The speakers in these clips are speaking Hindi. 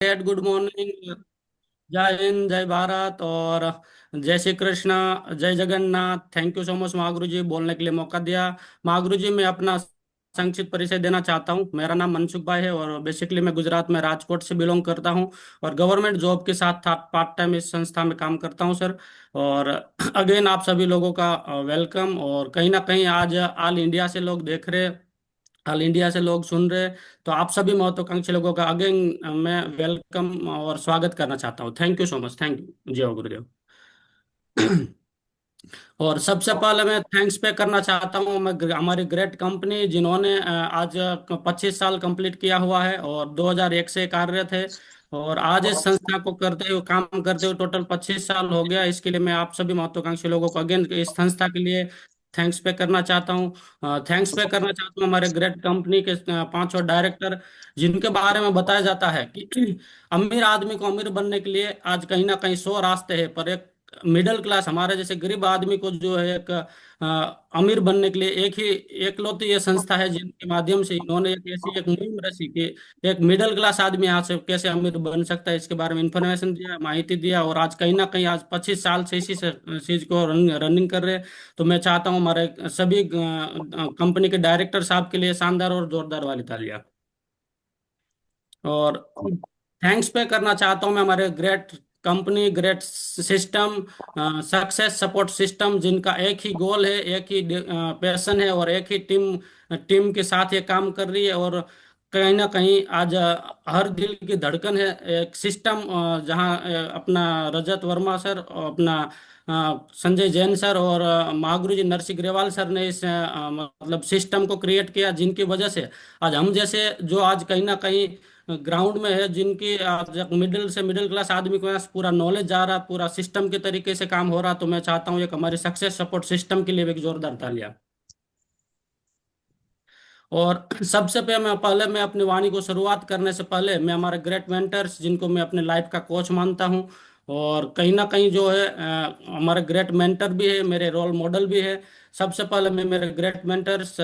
Good morning. जय हिंद, जय भारत और जय श्री कृष्णा, जय Jagannath. Thank you so much Mahaguru ji, बोलने के लिए मौका दिया। महागुरु जी, मैं अपना संक्षिप्त परिचय देना चाहता हूँ। मेरा नाम मनसुख भाई है और बेसिकली मैं गुजरात में राजकोट से बिलोंग करता हूँ और गवर्नमेंट जॉब के साथ साथ पार्ट टाइम इस संस्था में काम करता हूँ सर। और अगेन आप सभी लोगों का वेलकम। और कहीं ना कहीं आज ऑल इंडिया से लोग देख रहे, ऑल इंडिया से लोग सुन रहे, तो आप सभी महत्वाकांक्षी लोगों का अगेन मैं वेलकम और स्वागत करना चाहता हूँ। Thank you so much, thank you, जय हो गुरुदेव। और सबसे पहले मैं थैंक्स पे करना चाहता हूँ मैं हमारी ग्रेट कंपनी जिन्होंने आज 25 साल कंप्लीट किया हुआ है और 2001 से कार्यरत है। और आज इस संस्था को करते हुए, काम करते हुए टोटल 25 साल हो गया। इसके लिए मैं आप सभी महत्वाकांक्षी लोगों को अगेन इस संस्था के लिए थैंक्स पे करना चाहता हूँ। थैंक्स पे करना चाहता हूँ हमारे ग्रेट कंपनी के पांचों डायरेक्टर, जिनके बारे में बताया जाता है कि अमीर आदमी को अमीर बनने के लिए आज कहीं ना कहीं 100 रास्ते हैं, पर एक मिडिल क्लास हमारे जैसे गरीब आदमी को जो है एक अमीर बनने के लिए एक ही एकलौती ये संस्था है जिनके माध्यम से इन्होंने एक ऐसी एक मुहिम रची कि एक मिडिल क्लास आदमी यहाँ से कैसे अमीर बन सकता है, इसके बारे में इंफॉर्मेशन दिया, माहिती दिया। और आज कहीं ना कहीं आज 25 साल से इसी चीज को रनिंग कर रहे हैं। तो मैं चाहता हूँ हमारे सभी कंपनी के डायरेक्टर साहब के लिए शानदार और जोरदार वाली तालियां। और थैंक्स पे करना चाहता हूँ मैं हमारे great company, great system, success support system, जिनका एक ही गोल है, एक ही पैशन है और एक ही टीम टीम के साथ ये काम कर रही है। और कहीं ना कहीं आज हर दिल की धड़कन है एक सिस्टम, जहाँ अपना रजत वर्मा सर और अपना संजय जैन सर और महागुरु जी नरसिंह ग्रेवाल सर ने इस मतलब सिस्टम को क्रिएट किया, जिनकी वजह से आज हम जैसे जो आज कहीं ना कहीं ग्राउंड में है, जिनकी मिडिल से मिडिल क्लास आदमी को यहाँ पूरा नॉलेज जा रहा, पूरा सिस्टम के तरीके से काम हो रहा। तो मैं चाहता हूँ एक हमारे सक्सेस सपोर्ट सिस्टम के लिए भी एक जोरदार तालियां। और सबसे पहले मैं अपनी वाणी को शुरुआत करने से पहले मैं हमारे ग्रेट मेंटर्स, जिनको मैं अपने लाइफ का कोच मानता हूँ और कहीं ना कहीं जो है हमारे ग्रेट मेंटर भी है, मेरे रोल मॉडल भी है। सबसे पहले मैं मेरे ग्रेट मेंटर्स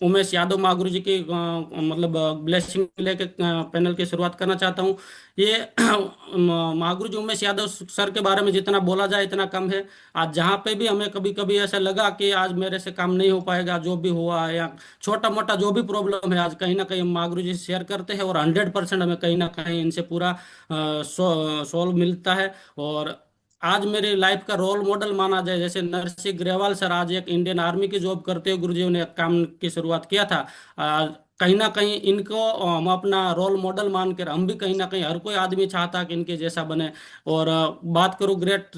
उमेश यादव महागुरु जी की मतलब ब्लेसिंग लेके पैनल की शुरुआत करना चाहता हूँ। ये महागुरु जी उमेश यादव सर के बारे में जितना बोला जाए इतना कम है। आज जहाँ पे भी हमें कभी कभी ऐसा लगा कि आज मेरे से काम नहीं हो पाएगा, जो भी हुआ है या छोटा मोटा जो भी प्रॉब्लम है, आज कहीं ना कहीं हम मागुरु जी से शेयर करते हैं और 100% हमें कहीं ना कहीं इनसे पूरा सोल्व मिलता है। और आज मेरी लाइफ का रोल मॉडल माना जाए, जैसे नरसिंह ग्रेवाल सर आज एक इंडियन आर्मी की जॉब करते हुए गुरुजी ने एक काम की शुरुआत किया था। कहीं ना कहीं इनको हम अपना रोल मॉडल मानकर हम भी कहीं ना कहीं हर कोई आदमी चाहता है कि इनके जैसा बने। और बात करूं great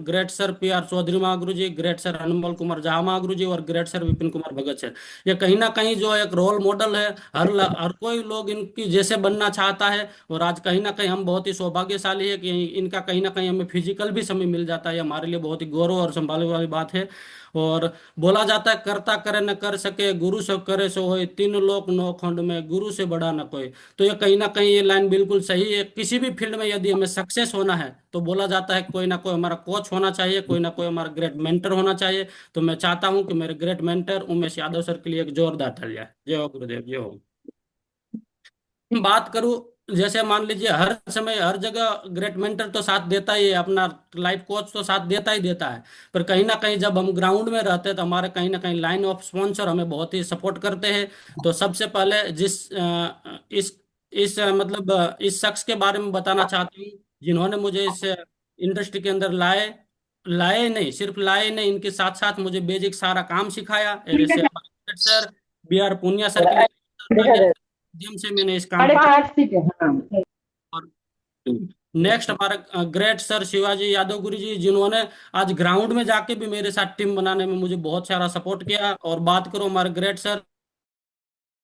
great sir P R Chaudhary Mahaguru ji, great sir Hanumal Kumar Jha Mahaguru ji और great sir Vipin Kumar Bhagat sir, ये कहीं ना कहीं जो एक रोल मॉडल है। हर कोई लोग इनकी जैसे बनना चाहता है। और आज कहीं ना कहीं हम बहुत ही सौभाग्यशाली है कि इनका कहीं ना कहीं हमें फिजिकल भी समय मिल जाता है, ये हमारे लिए बहुत ही गौरव और संभालने वाली बात है। और बोला जाता है करता करे न कर सके, गुरु सब करे सो होए, तीन लोक नौ खंड में गुरु से बड़ा न कोई। तो ये कहीं ना कहीं ये लाइन बिल्कुल सही है। किसी भी फील्ड में यदि हमें सक्सेस होना है तो बोला जाता है कोई ना कोई हमारा कोच होना चाहिए, कोई ना कोई हमारा ग्रेट मेंटर होना चाहिए। तो मैं चाहता हूं कि मेरे great mentor Umesh Yadav sir के लिए एक जोरदार तालियां। जय हो गुरुदेव, जय हो। बात करूं, जैसे मान लीजिए हर समय हर जगह ग्रेट मेंटर तो साथ देता ही है, अपना लाइफ कोच तो साथ देता ही देता है। पर कहीं ना कहीं जब हम ग्राउंड में रहते हैं तो हमारे कहीं ना कहीं लाइन ऑफ स्पॉन्सर हमें बहुत ही सपोर्ट करते हैं। तो सबसे पहले इस मतलब इस शख्स के बारे में बताना चाहती हूँ, जिन्होंने मुझे इस इंडस्ट्री के अंदर लाए लाए नहीं, सिर्फ लाए नहीं, इनके साथ साथ मुझे बेसिक सारा काम सिखाया। जैसे हमारे sir B R Punia sir के लिए माध्यम से मैंने इस काम साढ़े को। पाँच ठीक है हाँ। और नेक्स्ट हमारे ग्रेट सर शिवाजी यादव गुरु जी, जिन्होंने आज ग्राउंड में जाके भी मेरे साथ टीम बनाने में मुझे बहुत सारा सपोर्ट किया। और बात करो हमारे ग्रेट सर,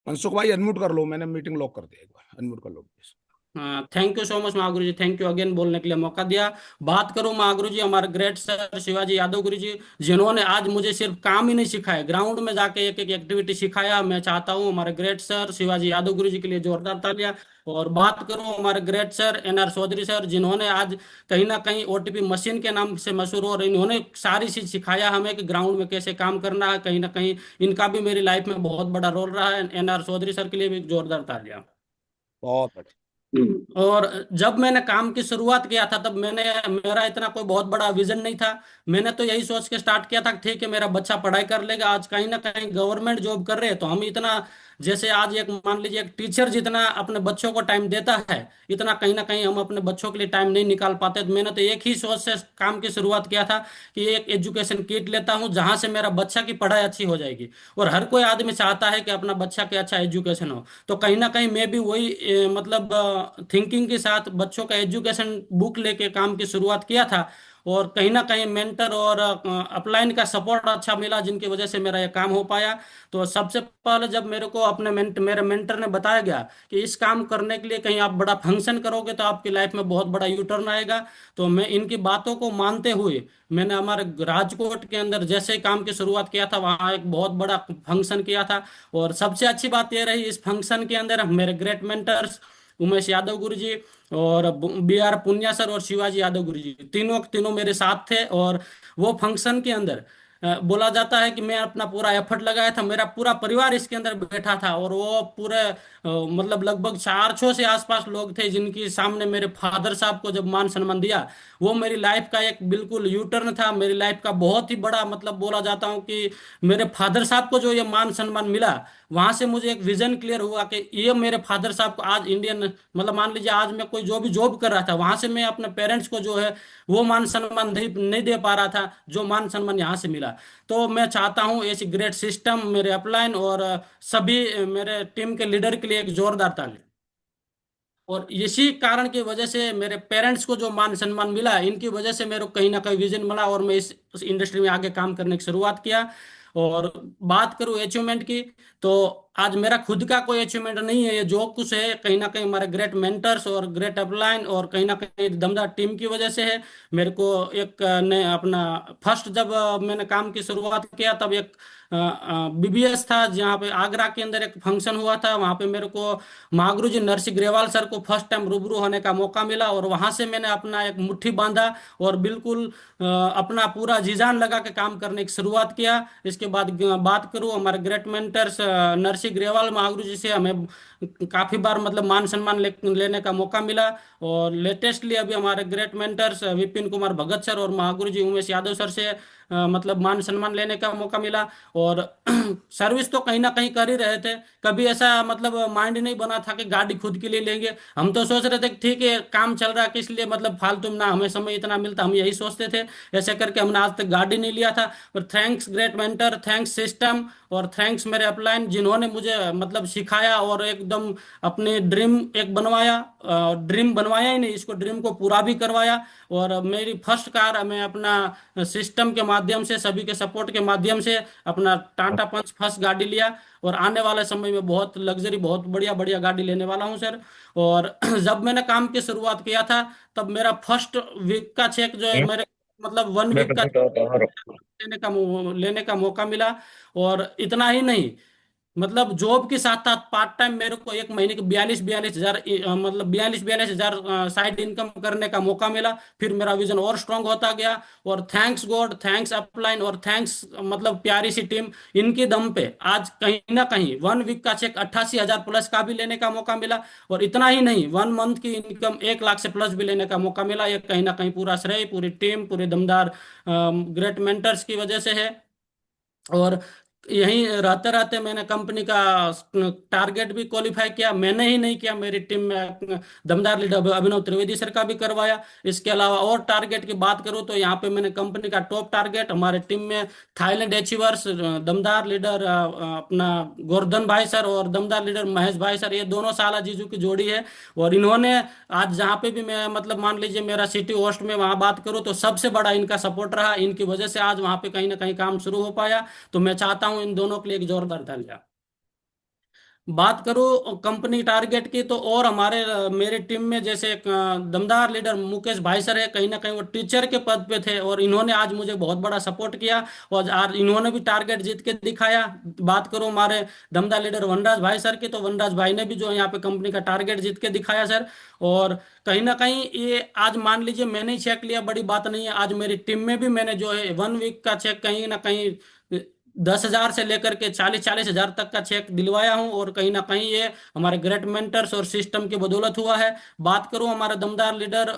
मनसुख भाई अनम्यूट कर लो, मैंने मीटिंग लॉक कर दिया, एक बार अनम्यूट कर लो प्लीज। हाँ thank you so much Mahaguru ji, thank you again बोलने के लिए मौका दिया। बात करूं महागुरु जी हमारे ग्रेट सर शिवाजी यादव गुरु जी, जिन्होंने आज मुझे सिर्फ काम ही नहीं सिखाया, ग्राउंड में जाके एक एक एक्टिविटी सिखाया। मैं चाहता हूं हमारे ग्रेट सर शिवाजी यादव गुरु जी के लिए जोरदार तालियां। और बात करूं हमारे great sir N R Chaudhary sir, जिन्होंने आज कहीं ना कहीं ओटीपी मशीन के नाम से मशहूर हो रहे, इन्होंने सारी चीज सिखाया हमें कि ग्राउंड में कैसे काम करना है। कहीं ना कहीं इनका भी मेरी लाइफ में बहुत बड़ा रोल रहा है। एन आर चौधरी सर के लिए भी जोरदार तालियां। बहुत बढ़िया। और जब मैंने काम की शुरुआत किया था, तब मैंने मेरा इतना कोई बहुत बड़ा विजन नहीं था। मैंने तो यही सोच के स्टार्ट किया था कि ठीक है, मेरा बच्चा पढ़ाई कर लेगा, आज कहीं ना कहीं गवर्नमेंट जॉब कर रहे हैं तो हम इतना, जैसे आज एक मान लीजिए एक टीचर जितना अपने बच्चों को टाइम देता है, इतना कहीं ना कहीं हम अपने बच्चों के लिए टाइम नहीं निकाल पाते। तो मैंने तो एक ही सोच से काम की शुरुआत किया था कि एक एजुकेशन किट लेता हूँ जहां से मेरा बच्चा की पढ़ाई अच्छी हो जाएगी। और हर कोई आदमी चाहता है कि अपना बच्चा के अच्छा एजुकेशन हो। तो कहीं ना कहीं मैं भी वही मतलब थिंकिंग के साथ बच्चों का एजुकेशन बुक लेके काम की शुरुआत किया था। और कहीं ना कहीं मेंटर और अपलाइन का सपोर्ट अच्छा मिला, जिनकी वजह से मेरा यह काम हो पाया। तो सबसे पहले जब मेरे को अपने मेरे मेंटर ने बताया गया कि इस काम करने के लिए कहीं आप बड़ा फंक्शन करोगे तो आपकी लाइफ में बहुत बड़ा यू टर्न आएगा, तो मैं इनकी बातों को मानते हुए मैंने हमारे राजकोट के अंदर जैसे ही काम की शुरुआत किया था, वहाँ एक बहुत बड़ा फंक्शन किया था। और सबसे अच्छी बात यह रही इस फंक्शन के अंदर मेरे ग्रेट मेंटर्स उमेश यादव गुरु जी और B R पुनिया सर और शिवाजी यादव गुरु जी, तीनों के तीनों मेरे साथ थे। और वो फंक्शन के अंदर बोला जाता है कि मैं अपना पूरा एफर्ट लगाया था, मेरा पूरा परिवार इसके अंदर बैठा था। और वो पूरे मतलब लगभग 400 से आसपास लोग थे, जिनके सामने मेरे फादर साहब को जब मान सम्मान दिया, वो मेरी लाइफ का एक बिल्कुल यू टर्न था। मेरी लाइफ का बहुत ही बड़ा मतलब बोला जाता हूँ कि मेरे फादर साहब को जो ये मान सम्मान मिला, वहां से मुझे एक विजन क्लियर हुआ कि ये मेरे फादर साहब को आज इंडियन मतलब मान लीजिए आज मैं कोई जो भी जॉब कर रहा था, वहां से मैं अपने पेरेंट्स को जो है वो मान सम्मान नहीं दे पा रहा था जो मान सम्मान यहाँ से मिला। तो मैं चाहता हूँ ऐसी ग्रेट सिस्टम मेरे अपलाइन और सभी मेरे टीम के लीडर के लिए एक जोरदार ताली। और इसी कारण की वजह से मेरे पेरेंट्स को जो मान सम्मान मिला, इनकी वजह से मेरे को कहीं ना कहीं विजन मिला और मैं इस इंडस्ट्री में आगे काम करने की शुरुआत किया। और बात करूँ अचीवमेंट की, तो आज मेरा खुद का कोई अचीवमेंट नहीं है, ये जो कुछ है कहीं ना कहीं हमारे ग्रेट मेंटर्स और ग्रेट अपलाइन और कहीं ना कहीं दमदार टीम की वजह से है। मेरे को एक ने अपना फर्स्ट जब मैंने काम की शुरुआत किया, तब एक BBS था जहाँ पे आगरा के अंदर एक फंक्शन हुआ था, वहाँ पे मेरे को महागुरु जी नरसिंह ग्रेवाल सर को फर्स्ट टाइम रूबरू होने का मौका मिला। और वहां से मैंने अपना एक मुट्ठी बांधा और बिल्कुल अपना पूरा जी जान लगा के काम करने की शुरुआत किया। इसके बाद बात करूँ हमारे ग्रेट मेंटर्स नरसिंह ग्रेवाल महागुरु जी से हमें काफी बार मतलब मान सम्मान लेने का मौका मिला। और लेटेस्टली अभी हमारे great mentors Vipin Kumar Bhagat sir और महागुरु जी उमेश यादव सर से मतलब मान सम्मान लेने का मौका मिला। और सर्विस तो कहीं ना कहीं कर ही रहे थे, कभी ऐसा मतलब माइंड नहीं बना था कि गाड़ी खुद के लिए लेंगे। हम तो सोच रहे थे कि ठीक है काम चल रहा है, किस लिए मतलब फालतू में ना हमें समय इतना मिलता, हम यही सोचते थे। ऐसे करके हमने आज तक गाड़ी नहीं लिया था। पर thanks great mentor, thanks system और थैंक्स मेरे अपलाइन, जिन्होंने मुझे मतलब सिखाया और एकदम अपने ड्रीम एक बनवाया, ड्रीम बनवाया ही नहीं, इसको ड्रीम को पूरा भी करवाया। और मेरी फर्स्ट कार मैं अपना सिस्टम के माध्यम से, सभी के सपोर्ट के माध्यम से अपना टाटा पंच फर्स्ट गाड़ी लिया। और आने वाले समय में बहुत लग्जरी बहुत बढ़िया बढ़िया गाड़ी लेने वाला हूँ सर। और जब मैंने काम की शुरुआत किया था, तब मेरा फर्स्ट वीक का चेक जो है मेरे मतलब 1 वीक का लेने का मौका मिला। और इतना ही नहीं, मतलब जॉब के साथ साथ पार्ट टाइम मेरे को एक महीने के 42-42 हजार मतलब 42-42 हजार साइड इनकम करने का मौका मिला। फिर मेरा विजन और स्ट्रांग होता गया। और थैंक्स गॉड, थैंक्स अपलाइन और थैंक्स मतलब प्यारी सी टीम, इनकी दम पे आज कहीं ना कहीं 1 वीक का चेक 88 हजार प्लस का भी लेने का मौका मिला। और इतना ही नहीं, 1 मंथ की इनकम 1 लाख से प्लस भी लेने का मौका मिला। ये कहीं ना कहीं पूरा श्रेय पूरी टीम पूरे दमदार ग्रेट मेंटर्स की वजह से है। और यहीं रहते रहते मैंने कंपनी का टारगेट भी क्वालिफाई किया। मैंने ही नहीं किया, मेरी टीम में दमदार लीडर अभिनव त्रिवेदी सर का भी करवाया। इसके अलावा और टारगेट की बात करूं तो यहाँ पे मैंने कंपनी का टॉप टारगेट हमारे टीम में थाईलैंड अचीवर्स दमदार लीडर अपना गोवर्धन भाई सर और दमदार लीडर महेश भाई सर, ये दोनों साला जीजू की जोड़ी है। और इन्होंने आज जहाँ पे भी मैं मतलब मान लीजिए मेरा सिटी होस्ट में वहां बात करूं तो सबसे बड़ा इनका सपोर्ट रहा, इनकी वजह से आज वहां पे कहीं ना कहीं काम शुरू हो पाया। तो मैं चाहता हूं इन दोनों के लिए एक जोरदार तालियां। बात करूं कंपनी टारगेट की, तो और हमारे मेरे टीम में जैसे एक दमदार लीडर मुकेश भाई सर है, कहीं ना कहीं वो टीचर के पद पे थे और इन्होंने आज मुझे बहुत बड़ा सपोर्ट किया। और आज इन्होंने भी टारगेट जीत के दिखाया। बात करूं हमारे दमदार लीडर वनराज भाई सर की, तो वनराज भाई ने भी जो है यहाँ पे कंपनी का टारगेट जीत के दिखाया सर। और कहीं ना कहीं ये आज मान लीजिए मैंने ही चेक लिया, बड़ी बात नहीं है, आज मेरी टीम में भी मैंने जो है 1 वीक का चेक कहीं ना कहीं 10,000 से लेकर के 40,000 तक का चेक दिलवाया हूं, और कहीं ना कहीं ये हमारे ग्रेट मेंटर्स और सिस्टम की बदौलत हुआ है। बात करूं हमारे दमदार लीडर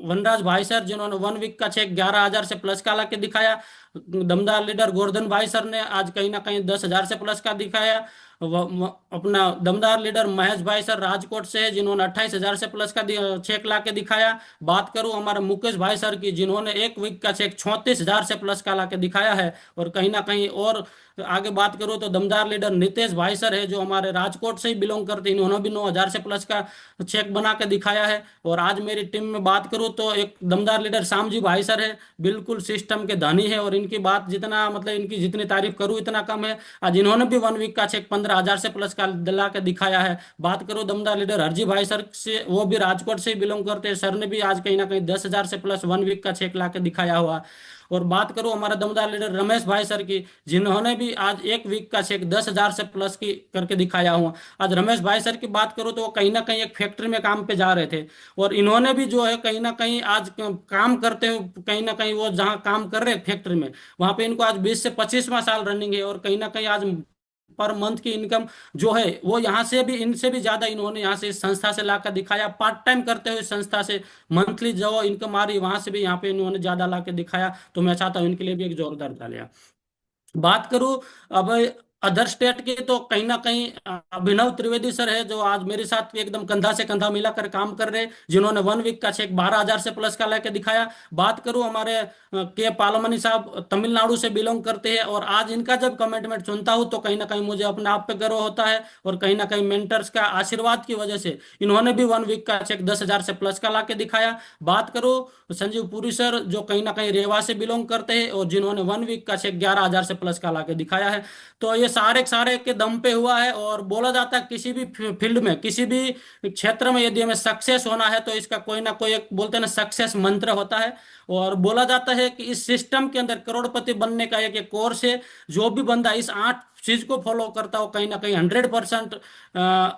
वनराज भाई सर, जिन्होंने 1 वीक का चेक 11,000 से प्लस का ला के दिखाया। दमदार लीडर गोवर्धन भाई सर ने आज कहीं ना कहीं 10,000 से प्लस का दिखाया। अपना दमदार लीडर महेश भाई सर राजकोट से है, जिन्होंने 28,000 से प्लस का चेक ला के दिखाया। बात करूं हमारे मुकेश भाई सर की, जिन्होंने 1 वीक का चेक 34,000 से प्लस का ला के दिखाया है। और कहीं ना कहीं और आगे बात करूं तो दमदार लीडर नितेश भाई सर है, जो हमारे राजकोट से ही बिलोंग करते हैं, इन्होंने भी 9,000 से प्लस का चेक बना के दिखाया है। और आज मेरी टीम में बात करूं तो एक दमदार लीडर श्याम जी भाई सर है, बिल्कुल सिस्टम के धनी है, और इनकी बात जितना मतलब इनकी जितनी तारीफ करूं इतना कम है। आज इन्होंने भी 1 वीक का चेक 15,000 से प्लस का दिला के दिखाया है। बात करो दमदार लीडर हरजी भाई सर से, वो भी राजकोट से ही बिलोंग करते हैं, सर ने भी आज कहीं ना कहीं 10,000 से प्लस 1 वीक का चेक ला के दिखाया हुआ। और बात करूं हमारे दमदार लीडर रमेश भाई सर की, जिन्होंने भी आज 1 वीक का चेक 10,000 से प्लस की करके दिखाया हुआ। आज रमेश भाई सर की बात करूं तो वो कहीं ना कहीं एक फैक्ट्री में काम पे जा रहे थे, और इन्होंने भी जो है कहीं ना कहीं आज काम करते हुए, कहीं ना कहीं वो जहाँ काम कर रहे फैक्ट्री में, वहां पे इनको आज 20 से 25वां साल रनिंग है। और कहीं ना कहीं आज पर मंथ की इनकम जो है वो यहाँ से भी, इनसे भी ज्यादा इन्होंने यहाँ से इस संस्था से लाकर दिखाया। पार्ट टाइम करते हुए इस संस्था से मंथली जो इनकम आ रही वहां से भी यहाँ पे इन्होंने ज्यादा ला के दिखाया। तो मैं चाहता हूँ इनके लिए भी एक जोरदार तालियां। बात करूं अब अदर स्टेट की, तो कहीं ना कहीं अभिनव त्रिवेदी सर है, जो आज मेरे साथ एकदम कंधा से कंधा मिलाकर काम कर रहे हैं, जिन्होंने 1 वीक का चेक 12,000 से प्लस का लेके दिखाया। बात करूं हमारे के पालमनी साहब तमिलनाडु से बिलोंग करते हैं, और आज इनका जब कमेंटमेंट सुनता हूं तो कहीं ना कहीं मुझे अपने आप पे गर्व होता है, और कहीं ना कहीं मेंटर्स का आशीर्वाद की वजह से इन्होंने भी 1 वीक का चेक 10,000 से प्लस का ला के दिखाया। बात करूं संजीव पुरी सर, जो कहीं ना कहीं रेवा से बिलोंग करते हैं, और जिन्होंने 1 वीक का चेक 11,000 से प्लस का ला के दिखाया है। तो ये सारे के सारे के दम पे हुआ है। और बोला जाता है किसी भी फील्ड में, किसी भी क्षेत्र में यदि हमें सक्सेस होना है तो इसका कोई ना कोई एक बोलते हैं ना सक्सेस मंत्र होता है। और बोला जाता है कि इस सिस्टम के अंदर करोड़पति बनने का एक कोर्स है। जो भी बंदा इस 8 चीज को फॉलो करता हो, कहीं ना कहीं 100%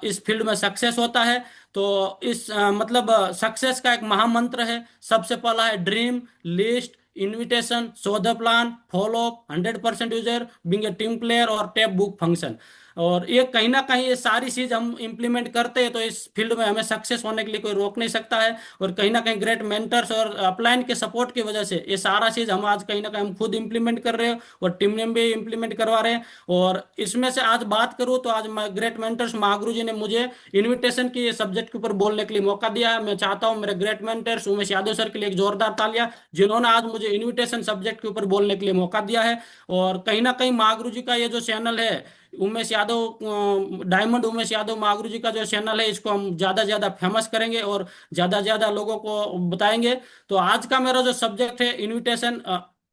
इस फील्ड में सक्सेस होता है। तो इस मतलब सक्सेस का एक महामंत्र है। सबसे पहला है dream, list, invitation, show the plan, follow, 100% user, being a team player, और टैप बुक फंक्शन। और ये कहीं ना कहीं ये सारी चीज हम इंप्लीमेंट करते हैं तो इस फील्ड में हमें सक्सेस होने के लिए कोई रोक नहीं सकता है। और कहीं ना कहीं ग्रेट मेंटर्स और अपलाइन के सपोर्ट की वजह से ये सारा चीज हम आज कहीं ना कहीं हम खुद इंप्लीमेंट कर रहे हैं, और टीम में भी इंप्लीमेंट करवा रहे हैं। और इसमें से आज बात करूँ तो आज ग्रेट मेंटर्स महागुरु जी ने मुझे इन्विटेशन की सब्जेक्ट के ऊपर बोलने के लिए मौका दिया है। मैं चाहता हूँ मेरे great mentors Umesh Yadav sir के लिए एक जोरदार तालियां, जिन्होंने आज मुझे इन्विटेशन सब्जेक्ट के ऊपर बोलने के लिए मौका दिया है। और कहीं ना कहीं महागुरु जी का ये जो चैनल है उमेश यादव, डायमंड उमेश यादव महागुरु जी का जो चैनल है, इसको हम ज्यादा से ज्यादा फेमस करेंगे और ज्यादा से ज्यादा लोगों को बताएंगे। तो आज का मेरा जो सब्जेक्ट है इनविटेशन,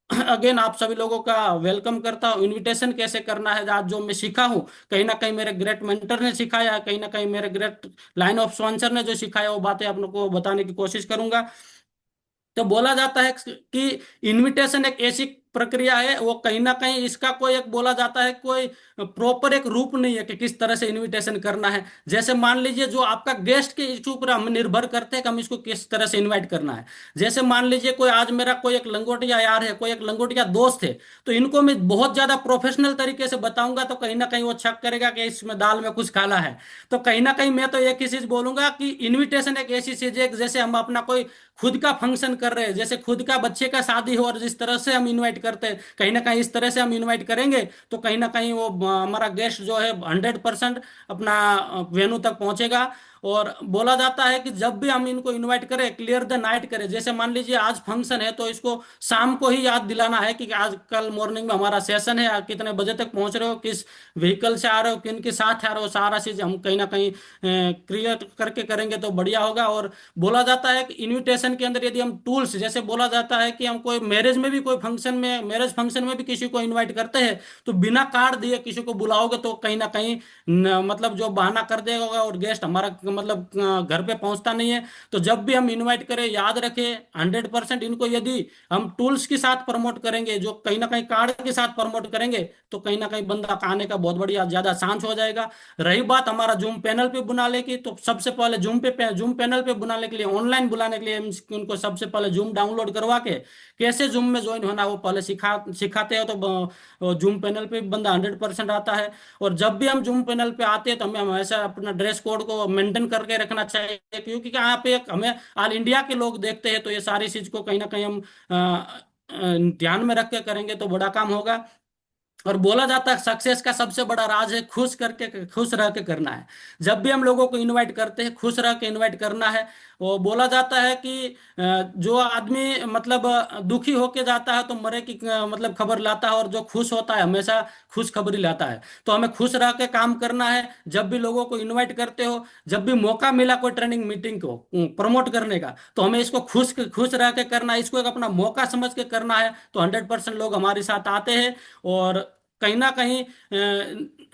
अगेन आप सभी लोगों का वेलकम करता हूँ। इनविटेशन कैसे करना है आज जो मैं सीखा हूँ, कहीं ना कहीं मेरे ग्रेट मेंटर ने सिखाया, कहीं ना कहीं मेरे ग्रेट लाइन ऑफ स्पॉन्सर ने जो सिखाया, वो बातें आप लोगों को बताने की कोशिश करूंगा। तो बोला जाता है कि इनविटेशन एक ऐसी प्रक्रिया है, वो कहीं ना कहीं इसका कोई एक बोला जाता है कोई प्रॉपर एक रूप नहीं है कि किस तरह से इनविटेशन करना है। जैसे मान लीजिए जो आपका गेस्ट के इसके ऊपर हम निर्भर करते हैं कि हम इसको किस तरह से इनवाइट करना है। जैसे मान लीजिए कोई आज मेरा कोई एक लंगोटिया यार है, कोई एक लंगोटिया दोस्त है, तो इनको मैं बहुत ज्यादा प्रोफेशनल तरीके से बताऊंगा तो कहीं ना कहीं वो शक करेगा कि इसमें दाल में कुछ काला है। तो कहीं ना कहीं मैं तो एक ही चीज बोलूंगा कि इनविटेशन एक ऐसी चीज है कि जैसे हम अपना कोई खुद का फंक्शन कर रहे हैं, जैसे खुद का बच्चे का शादी हो और जिस तरह से हम इनवाइट करते हैं, कहीं ना कहीं इस तरह से हम इनवाइट करेंगे तो कहीं ना कहीं वो हमारा गेस्ट जो है 100% अपना वेन्यू तक पहुंचेगा। और बोला जाता है कि जब भी हम इनको इनवाइट करें, क्लियर द नाइट करें। जैसे मान लीजिए आज फंक्शन है तो इसको शाम को ही याद दिलाना है कि आज कल मॉर्निंग में हमारा सेशन है, आप कितने बजे तक पहुंच रहे हो, किस व्हीकल से आ रहे हो, किन के साथ आ रहे हो, सारा चीज हम कहीं ना कहीं क्लियर करके करेंगे तो बढ़िया होगा। और बोला जाता है कि इनविटेशन के अंदर यदि हम टूल्स, जैसे बोला जाता है कि हम कोई मैरिज में भी, कोई फंक्शन में, मैरिज फंक्शन में भी किसी को इनवाइट करते हैं तो बिना कार्ड दिए किसी को बुलाओगे तो कहीं ना कहीं मतलब जो बहाना कर देगा और गेस्ट हमारा मतलब घर पे पहुंचता नहीं है। तो जब भी हम इनवाइट करें, याद रखें 100% इनको यदि हम टूल्स के साथ प्रमोट करेंगे, जो कहीं ना कहीं कार्ड के साथ प्रमोट करेंगे, तो कहीं ना कहीं बंदा आने का बहुत बढ़िया ज्यादा आसान हो जाएगा। रही बात हमारा जूम पैनल पे बुलाने की, तो सबसे पहले जूम पैनल पे बुलाने के लिए, ऑनलाइन बुलाने के लिए हम उनको सबसे पहले जूम डाउनलोड करवा के कैसे जूम में ज्वाइन होना वो पहले सिखाते हैं। तो जूम पैनल पे बंदा 100% आता है। और जब भी हम जूम पैनल पे आते हैं तो हमें हमेशा अपना ड्रेस कोड को मेंटेन करके रखना चाहिए, क्योंकि यहाँ पे हमें ऑल इंडिया के लोग देखते हैं, तो ये सारी चीज को कहीं ना कहीं हम ध्यान में रख के करेंगे तो बड़ा काम होगा। और बोला जाता है सक्सेस का सबसे बड़ा राज है खुश रह के करना है। जब भी हम लोगों को इनवाइट करते हैं, खुश रह के इनवाइट करना है। वो बोला जाता है कि जो आदमी मतलब दुखी होके जाता है तो मरे की मतलब खबर लाता है, और जो खुश होता है हमेशा खुश खबरी लाता है। तो हमें खुश रह के काम करना है। जब भी लोगों को इनवाइट करते हो, जब भी मौका मिला कोई ट्रेनिंग मीटिंग को प्रमोट करने का, तो हमें इसको खुश खुश रह के करना है, इसको एक अपना मौका समझ के करना है। तो 100% लोग हमारे साथ आते हैं। और कहीं ना कहीं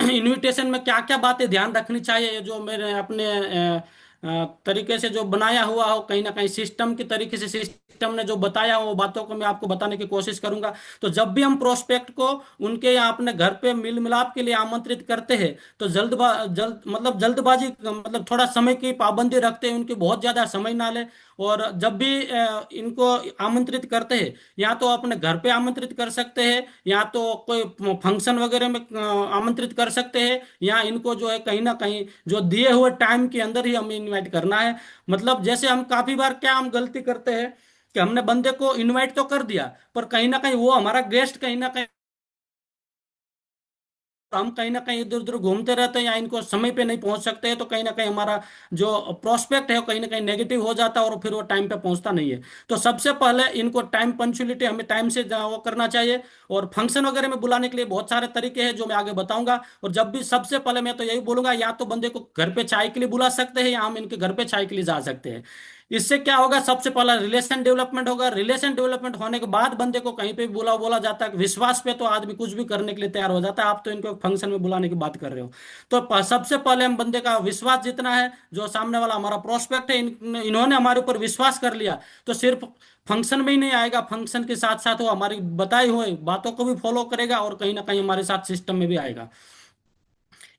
इनविटेशन में क्या क्या बातें ध्यान रखनी चाहिए, ये जो मेरे अपने तरीके से जो बनाया हुआ हो, कहीं ना कहीं सिस्टम के तरीके से सिस्टम ने जो बताया हो वो बातों को मैं आपको बताने की कोशिश करूंगा। तो जब भी हम प्रोस्पेक्ट को उनके यहाँ अपने घर पे मिल मिलाप के लिए आमंत्रित करते हैं, तो जल्दबाजी मतलब थोड़ा समय की पाबंदी रखते हैं, उनकी बहुत ज्यादा समय ना ले। और जब भी इनको आमंत्रित करते हैं, या तो अपने घर पे आमंत्रित कर सकते हैं, या तो कोई फंक्शन वगैरह में आमंत्रित कर सकते हैं, या इनको जो है कहीं ना कहीं जो दिए हुए टाइम के अंदर ही हमें इनवाइट करना है। मतलब जैसे हम काफी बार क्या हम गलती करते हैं कि हमने बंदे को इनवाइट तो कर दिया, पर कहीं ना कहीं वो हमारा गेस्ट कहीं ना कहीं, हम कहीं ना कहीं इधर उधर घूमते रहते हैं या इनको समय पे नहीं पहुंच सकते हैं, तो कहीं ना कहीं हमारा जो प्रोस्पेक्ट है वो कहीं ना कहीं नेगेटिव हो जाता है और फिर वो टाइम पे पहुंचता नहीं है। तो सबसे पहले इनको टाइम पंक्चुअलिटी हमें टाइम से वो करना चाहिए। और फंक्शन वगैरह में बुलाने के लिए बहुत सारे तरीके हैं जो मैं आगे बताऊंगा। और जब भी सबसे पहले मैं तो यही बोलूंगा, या तो बंदे को घर पे चाय के लिए बुला सकते हैं, या हम इनके घर पे चाय के लिए जा सकते हैं। इससे क्या होगा, सबसे पहला रिलेशन डेवलपमेंट होगा। रिलेशन डेवलपमेंट होने के बाद बंदे को कहीं पे भी बुला बोला जाता है, विश्वास पे तो आदमी कुछ भी करने के लिए तैयार हो जाता है। आप तो इनको फंक्शन में बुलाने की बात कर रहे हो। तो सबसे पहले हम बंदे का विश्वास जितना है, जो सामने वाला हमारा प्रोस्पेक्ट है, इन्होंने हमारे ऊपर विश्वास कर लिया, तो सिर्फ फंक्शन में ही नहीं आएगा, फंक्शन के साथ साथ वो हमारी बताई हुई बातों को भी फॉलो करेगा और कहीं ना कहीं हमारे साथ सिस्टम में भी आएगा।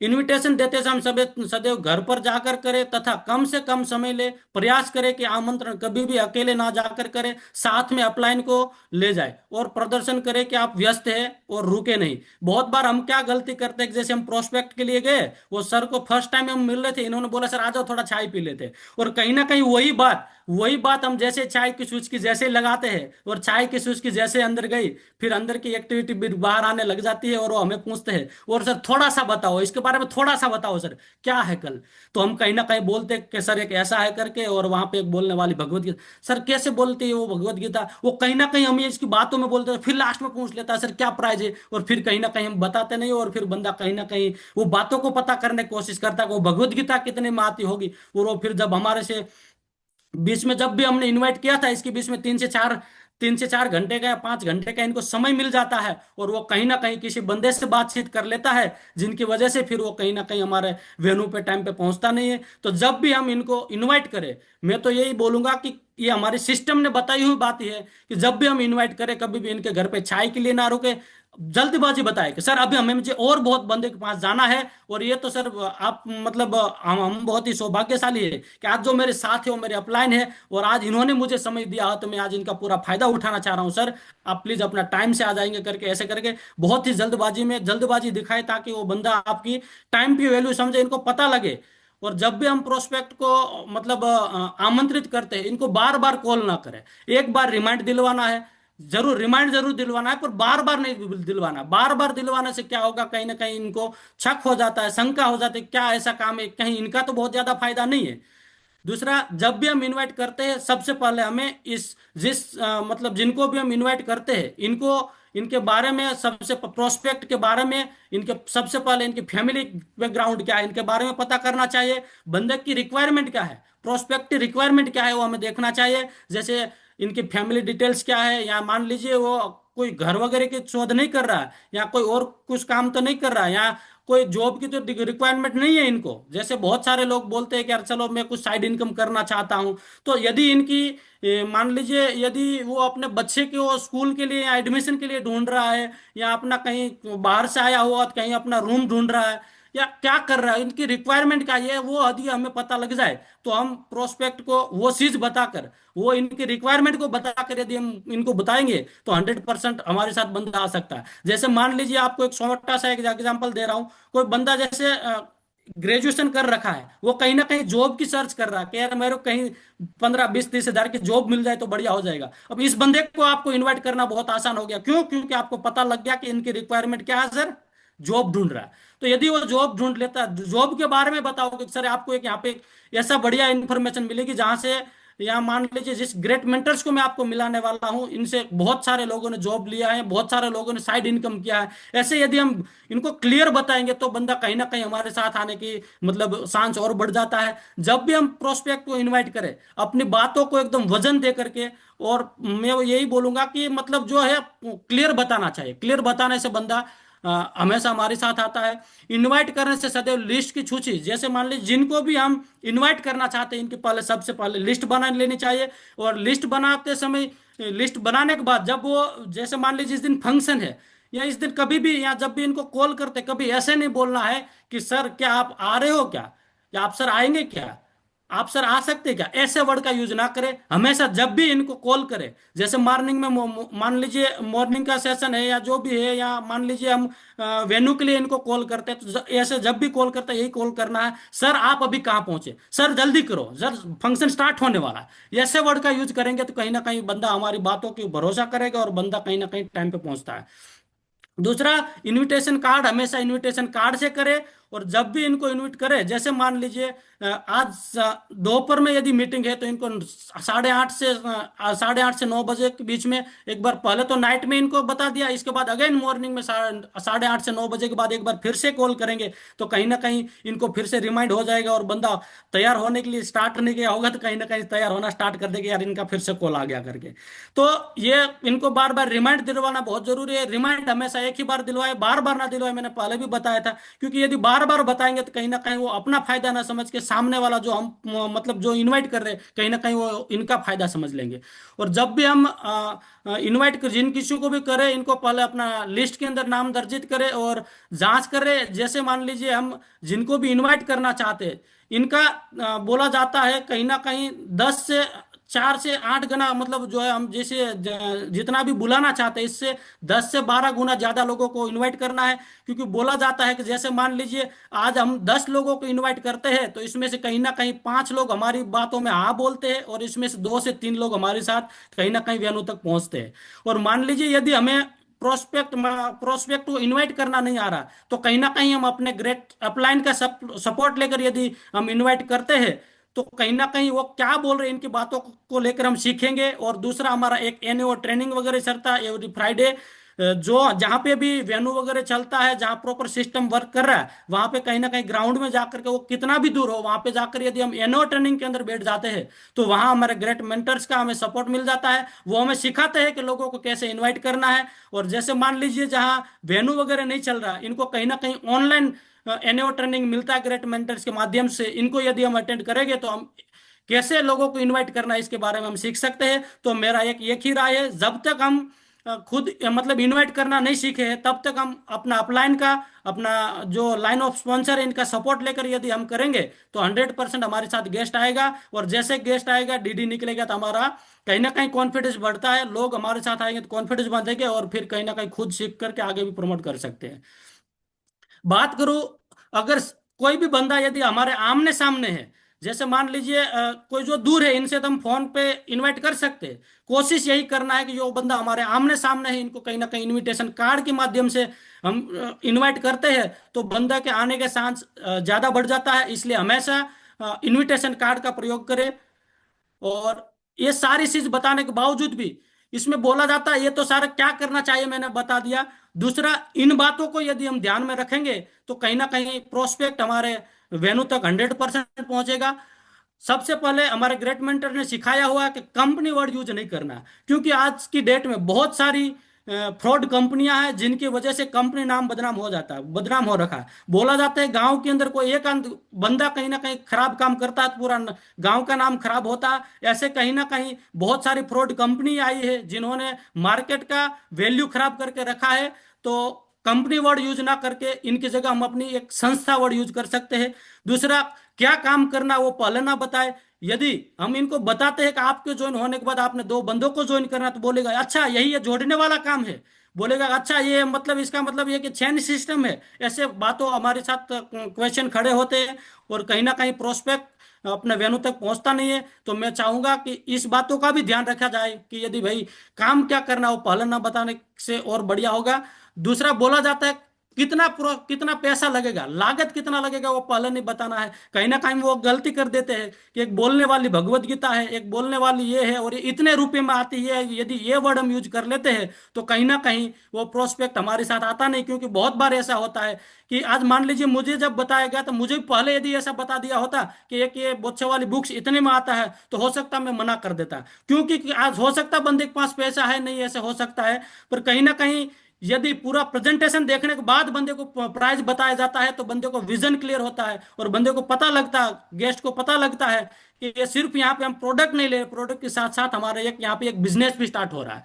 इनविटेशन देते समय सदैव सदैव घर पर जाकर करें, तथा कम से कम समय ले। प्रयास करें कि आमंत्रण कभी भी अकेले ना जाकर करें, साथ में अपलाइन को ले जाए, और प्रदर्शन करें कि आप व्यस्त हैं और रुके नहीं। बहुत बार हम क्या गलती करते हैं कि जैसे हम प्रोस्पेक्ट के लिए गए, वो सर को फर्स्ट टाइम हम मिल रहे थे, इन्होंने बोला सर आ जाओ थोड़ा चाय पी लेते, और कहीं ना कहीं वही बात हम जैसे चाय की स्विच की जैसे लगाते हैं, और चाय की स्विच की जैसे अंदर गई, फिर अंदर की एक्टिविटी भी बाहर आने लग जाती है, और वो हमें पूछते हैं और सर थोड़ा सा बताओ इसके बारे में, थोड़ा सा बताओ सर क्या है कल। तो हम कहीं ना कहीं बोलते हैं कि सर एक ऐसा है करके, और वहां पे एक बोलने वाली भगवत गीता, सर कैसे बोलती है वो भगवत गीता, वो कहीं ना कहीं हम ये इसकी बातों में बोलते हैं, फिर लास्ट में पूछ लेता है सर क्या प्राइज है, और फिर कहीं ना कहीं हम बताते नहीं, और फिर बंदा कहीं ना कहीं वो बातों को पता करने की कोशिश करता है कि वो भगवत गीता कितने में आती होगी। और वो फिर जब हमारे से बीच में जब भी हमने इनवाइट किया था, इसके बीच में 3 से 4 घंटे का या 5 घंटे का इनको समय मिल जाता है, और वो कहीं ना कहीं किसी बंदे से बातचीत कर लेता है, जिनकी वजह से फिर वो कहीं ना कहीं हमारे वेन्यू पे टाइम पे पहुंचता नहीं है। तो जब भी हम इनको इनवाइट करें, मैं तो यही बोलूंगा कि ये हमारे सिस्टम ने बताई हुई बात ही है कि जब भी हम इनवाइट करें, कभी भी इनके घर पे चाय के लिए ना रुके, जल्दबाजी बताए कि सर अभी हमें मुझे और बहुत बंदे के पास जाना है, और ये तो सर आप मतलब हम बहुत ही सौभाग्यशाली है कि आज जो मेरे साथ है वो मेरे अपलाइन है, और आज इन्होंने मुझे समय दिया है, तो मैं आज इनका पूरा फायदा उठाना चाह रहा हूँ सर, आप प्लीज अपना टाइम से आ जाएंगे करके, ऐसे करके बहुत ही जल्दबाजी दिखाए, ताकि वो बंदा आपकी टाइम की वैल्यू समझे, इनको पता लगे। और जब भी हम प्रोस्पेक्ट को मतलब आमंत्रित करते हैं, इनको बार बार कॉल ना करें। एक बार रिमाइंड दिलवाना है, जरूर दिलवाना है, पर बार बार नहीं दिलवाना। बार बार दिलवाने से क्या होगा, कहीं ना कहीं इनको शक हो जाता है, शंका हो जाती है, क्या ऐसा काम है, कहीं इनका तो बहुत ज्यादा फायदा नहीं है। दूसरा, जब भी हम इनवाइट करते हैं, सबसे पहले हमें मतलब जिनको भी हम इनवाइट करते हैं, इनको इनके बारे में सबसे प्रोस्पेक्ट के बारे में, इनके सबसे पहले इनकी फैमिली बैकग्राउंड क्या है, इनके बारे में पता करना चाहिए। बंदे की रिक्वायरमेंट क्या है, प्रोस्पेक्ट की रिक्वायरमेंट क्या है, वो हमें देखना चाहिए। जैसे इनकी फैमिली डिटेल्स क्या है, या मान लीजिए वो कोई घर वगैरह की शोध नहीं कर रहा है, या कोई और कुछ काम तो नहीं कर रहा है, या कोई जॉब की तो रिक्वायरमेंट नहीं है इनको। जैसे बहुत सारे लोग बोलते हैं कि यार चलो मैं कुछ साइड इनकम करना चाहता हूँ, तो यदि इनकी मान लीजिए यदि वो अपने बच्चे को स्कूल के लिए या एडमिशन के लिए ढूंढ रहा है, या अपना कहीं बाहर से आया हुआ तो कहीं अपना रूम ढूंढ रहा है, या क्या कर रहा है, इनकी रिक्वायरमेंट क्या है, वो यदि हमें पता लग जाए तो हम प्रोस्पेक्ट को वो चीज बताकर, वो इनकी रिक्वायरमेंट को बताकर यदि हम इनको बताएंगे तो 100% हमारे साथ बंदा आ सकता है। जैसे मान लीजिए आपको एक छोटा सा एक एग्जांपल दे रहा हूँ। कोई बंदा जैसे ग्रेजुएशन कर रखा है, वो कहीं ना कहीं जॉब की सर्च कर रहा है कि यार मेरे को कहीं 15 20 30 हजार की जॉब मिल जाए तो बढ़िया हो जाएगा। अब इस बंदे को आपको इनवाइट करना बहुत आसान हो गया, क्यों? क्योंकि आपको पता लग गया कि इनकी रिक्वायरमेंट क्या है सर, जॉब ढूंढ रहा है। तो यदि वो जॉब ढूंढ लेता, जॉब के बारे में बताओगे सर आपको एक यहाँ पे ऐसा बढ़िया इंफॉर्मेशन मिलेगी जहां से, यहाँ मान लीजिए जिस ग्रेट मेंटर्स को मैं आपको मिलाने वाला हूँ, इनसे बहुत सारे लोगों ने जॉब लिया है, बहुत सारे लोगों ने साइड इनकम किया है। ऐसे यदि हम इनको क्लियर बताएंगे तो बंदा कहीं ना कहीं हमारे साथ आने की मतलब चांस और बढ़ जाता है। जब भी हम प्रोस्पेक्ट को इनवाइट करें, अपनी बातों को एकदम वजन दे करके, और मैं यही बोलूंगा कि मतलब जो है क्लियर बताना चाहिए। क्लियर बताने से बंदा हमेशा हमारे साथ आता है। इनवाइट करने से सदैव लिस्ट की सूची, जैसे मान लीजिए जिनको भी हम इनवाइट करना चाहते हैं, इनके पहले सबसे पहले लिस्ट बना लेनी चाहिए। और लिस्ट बनाते समय, लिस्ट बनाने के बाद जब वो, जैसे मान लीजिए इस दिन फंक्शन है, या इस दिन कभी भी, या जब भी इनको कॉल करते, कभी ऐसे नहीं बोलना है कि सर क्या आप आ रहे हो क्या, या आप सर आएंगे क्या, आप सर आ सकते हैं क्या, ऐसे वर्ड का यूज ना करें। हमेशा जब भी इनको कॉल करें, जैसे मॉर्निंग में मान लीजिए मॉर्निंग का सेशन है या जो भी है, या मान लीजिए हम वेन्यू के लिए इनको कॉल करते हैं, तो ऐसे जब भी कॉल करते हैं यही कॉल करना है, सर आप अभी कहाँ पहुंचे, सर जल्दी करो, सर फंक्शन स्टार्ट होने वाला है। ऐसे वर्ड का यूज करेंगे तो कहीं ना कहीं बंदा हमारी बातों की भरोसा करेगा और बंदा कहीं ना कहीं टाइम पे पहुंचता है। दूसरा, इनविटेशन कार्ड हमेशा इनविटेशन कार्ड से करे। और जब भी इनको इनविट करे, जैसे मान लीजिए आज दोपहर में यदि मीटिंग है तो इनको 8:30 से 9 बजे के बीच में एक बार, पहले तो नाइट में इनको बता दिया, इसके बाद अगेन मॉर्निंग में 8:30 से 9 बजे के बाद एक बार फिर से कॉल करेंगे, तो कहीं ना कहीं इनको फिर से रिमाइंड हो जाएगा और बंदा तैयार होने के लिए स्टार्ट नहीं किया होगा तो कहीं ना कहीं तैयार होना स्टार्ट कर देगा, यार इनका फिर से कॉल आ गया करके। तो ये इनको बार बार रिमाइंड दिलवाना बहुत जरूरी है। रिमाइंड हमेशा एक ही बार दिलवाए, बार बार ना दिलवाए, मैंने पहले भी बताया था। क्योंकि यदि बार बार बताएंगे तो कहीं ना कहीं वो अपना फायदा ना समझ के सामने वाला जो हम मतलब जो इनवाइट कर रहे हैं, कहीं ना कहीं वो इनका फायदा समझ लेंगे। और जब भी हम इनवाइट जिन किसी को भी करें, इनको पहले अपना लिस्ट के अंदर नाम दर्जित करें और जांच करें। जैसे मान लीजिए हम जिनको भी इनवाइट करना चाहते हैं, इनका बोला जाता है कहीं ना कहीं 10 से 4 से 8 गुना, मतलब जो है हम जैसे जितना भी बुलाना चाहते हैं, इससे 10 से 12 गुना ज्यादा लोगों को इनवाइट करना है। क्योंकि बोला जाता है कि जैसे मान लीजिए आज हम 10 लोगों को इनवाइट करते हैं, तो इसमें से कहीं ना कहीं 5 लोग हमारी बातों में हाँ बोलते हैं, और इसमें से 2 से 3 लोग हमारे साथ कहीं ना कहीं वेन्यू तक पहुंचते हैं। और मान लीजिए यदि हमें प्रोस्पेक्ट को इनवाइट करना नहीं आ रहा, तो कहीं ना कहीं हम अपने ग्रेट अपलाइन का सपोर्ट लेकर यदि हम इनवाइट करते हैं, तो कहीं ना कहीं वो क्या बोल रहे हैं इनकी बातों को लेकर हम सीखेंगे। और दूसरा, हमारा एक एनओ ट्रेनिंग वगैरह चलता है एवरी फ्राइडे, जो जहाँ पे भी वेन्यू वगैरह चलता है, जहाँ प्रॉपर सिस्टम वर्क कर रहा है, वहां पे कहीं ना कहीं ग्राउंड में जाकर के, वो कितना भी दूर हो, वहां पे जाकर यदि हम एनओ ट्रेनिंग के अंदर बैठ जाते हैं, तो वहां हमारे ग्रेट मेंटर्स का हमें सपोर्ट मिल जाता है। वो हमें सिखाते हैं कि लोगों को कैसे इनवाइट करना है। और जैसे मान लीजिए जहाँ वेन्यू वगैरह नहीं चल रहा, इनको कहीं ना कहीं ऑनलाइन एनओ ट्रेनिंग मिलता है ग्रेट मेंटर्स के माध्यम से। इनको यदि हम अटेंड करेंगे तो हम कैसे लोगों को इनवाइट करना है इसके बारे में हम सीख सकते हैं। तो मेरा एक ही राय है, जब तक हम खुद मतलब इनवाइट करना नहीं सीखे हैं, तब तक हम अपना अपलाइन का, अपना जो लाइन ऑफ स्पॉन्सर है, इनका सपोर्ट लेकर यदि हम करेंगे तो 100% हमारे साथ गेस्ट आएगा। और जैसे गेस्ट आएगा, डीडी निकलेगा, तो हमारा कहीं ना कहीं कॉन्फिडेंस बढ़ता है। लोग हमारे साथ आएंगे तो कॉन्फिडेंस बढ़ेगा, और फिर कहीं ना कहीं खुद सीख करके आगे भी प्रमोट कर सकते हैं। बात करूं, अगर कोई भी बंदा यदि हमारे आमने सामने है, जैसे मान लीजिए कोई जो दूर है, इनसे तो हम फोन पे इनवाइट कर सकते हैं। कोशिश यही करना है कि जो बंदा हमारे आमने सामने है, इनको कहीं ना कहीं इनविटेशन कार्ड के माध्यम से हम इनवाइट करते हैं, तो बंदा के आने के चांस ज्यादा बढ़ जाता है। इसलिए हमेशा इनविटेशन कार्ड का प्रयोग करें। और ये सारी चीज बताने के बावजूद भी इसमें बोला जाता है, ये तो सारा क्या करना चाहिए मैंने बता दिया। दूसरा, इन बातों को यदि हम ध्यान में रखेंगे तो कहीं ना कहीं प्रोस्पेक्ट हमारे वेन्यू तक 100% पहुंचेगा। सबसे पहले हमारे ग्रेट मेंटर ने सिखाया हुआ है कि कंपनी वर्ड यूज नहीं करना, क्योंकि आज की डेट में बहुत सारी फ्रॉड कंपनियां हैं जिनकी वजह से कंपनी नाम बदनाम हो जाता है, बदनाम हो रखा है। बोला जाता है गांव के अंदर कोई एक बंदा कहीं ना कहीं खराब काम करता है तो पूरा गांव का नाम खराब होता है। ऐसे कहीं ना कहीं बहुत सारी फ्रॉड कंपनी आई है जिन्होंने मार्केट का वैल्यू खराब करके रखा है। तो कंपनी वर्ड यूज ना करके इनकी जगह हम अपनी एक संस्था वर्ड यूज कर सकते हैं। दूसरा, क्या काम करना वो पहले ना बताए। यदि हम इनको बताते हैं कि आपके ज्वाइन होने के बाद आपने 2 बंदों को ज्वाइन करना, तो बोलेगा अच्छा यही ये जोड़ने वाला काम है। बोलेगा अच्छा ये मतलब इसका मतलब ये कि चैन सिस्टम है। ऐसे बातों हमारे साथ क्वेश्चन खड़े होते हैं और कहीं ना कहीं प्रोस्पेक्ट अपने वेन्यू तक पहुंचता नहीं है। तो मैं चाहूंगा कि इस बातों का भी ध्यान रखा जाए कि यदि भाई काम क्या करना वो पहले ना बताने से और बढ़िया होगा। दूसरा, बोला जाता है कितना पैसा लगेगा, लागत कितना लगेगा वो पहले नहीं बताना है। कहीं ना कहीं वो गलती कर देते हैं कि एक बोलने वाली भगवत गीता है, एक बोलने वाली ये है और ये इतने रुपए में आती है। यदि ये वर्ड हम यूज कर लेते हैं तो कहीं ना कहीं वो प्रोस्पेक्ट हमारे साथ आता नहीं। क्योंकि बहुत बार ऐसा होता है कि आज मान लीजिए मुझे जब बताया गया तो मुझे पहले यदि ऐसा बता दिया होता कि एक ये बोच्छे वाली बुक्स इतने में आता है तो हो सकता मैं मना कर देता। क्योंकि आज हो सकता बंदे के पास पैसा है नहीं, ऐसे हो सकता है। पर कहीं ना कहीं यदि पूरा प्रेजेंटेशन देखने के बाद बंदे को प्राइस बताया जाता है तो बंदे को विजन क्लियर होता है और बंदे को पता लगता है, गेस्ट को पता लगता है कि ये सिर्फ यहाँ पे हम प्रोडक्ट नहीं ले रहे, प्रोडक्ट के साथ साथ हमारे एक यहाँ पे एक बिजनेस भी स्टार्ट हो रहा है।